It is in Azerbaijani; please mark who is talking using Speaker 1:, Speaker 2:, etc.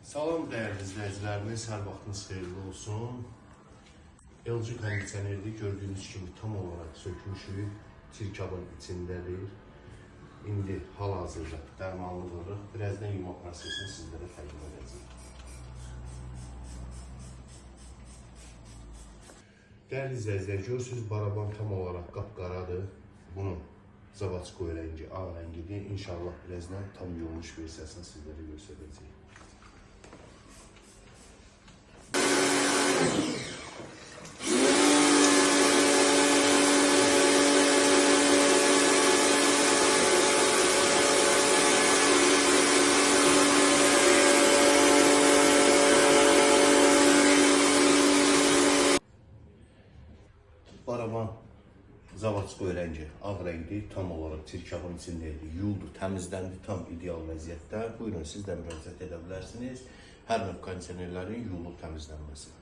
Speaker 1: Salam dəyərli izləyicilərimiz, hər vaxtınız xeyirli olsun. LG kondisionerdir, gördüyünüz kimi tam olaraq sökmüşük, tirkabın içindədir. İndi hal-hazırda dərmanlıdırıq. Birazdan yuma prosesini sizlərə təqdim edəcəyim. Dəyərli izləyicilər, görürsünüz, baraban tam olaraq qapqaradır. Bunun zavatskoy rəngi, ağ rəngidir. İnşallah birazdan tam yummuş versiyasını sizlərə göstərəcəyim. Baraban zavatskoy rəngi, ağ rəngdir, tam olaraq tirkabın içindəydi, yuldu, təmizləndi, tam ideal vəziyyətdə. Buyurun, siz də müraciət edə bilərsiniz. Hər növ kondisionerlərin yulub təmizlənməsi.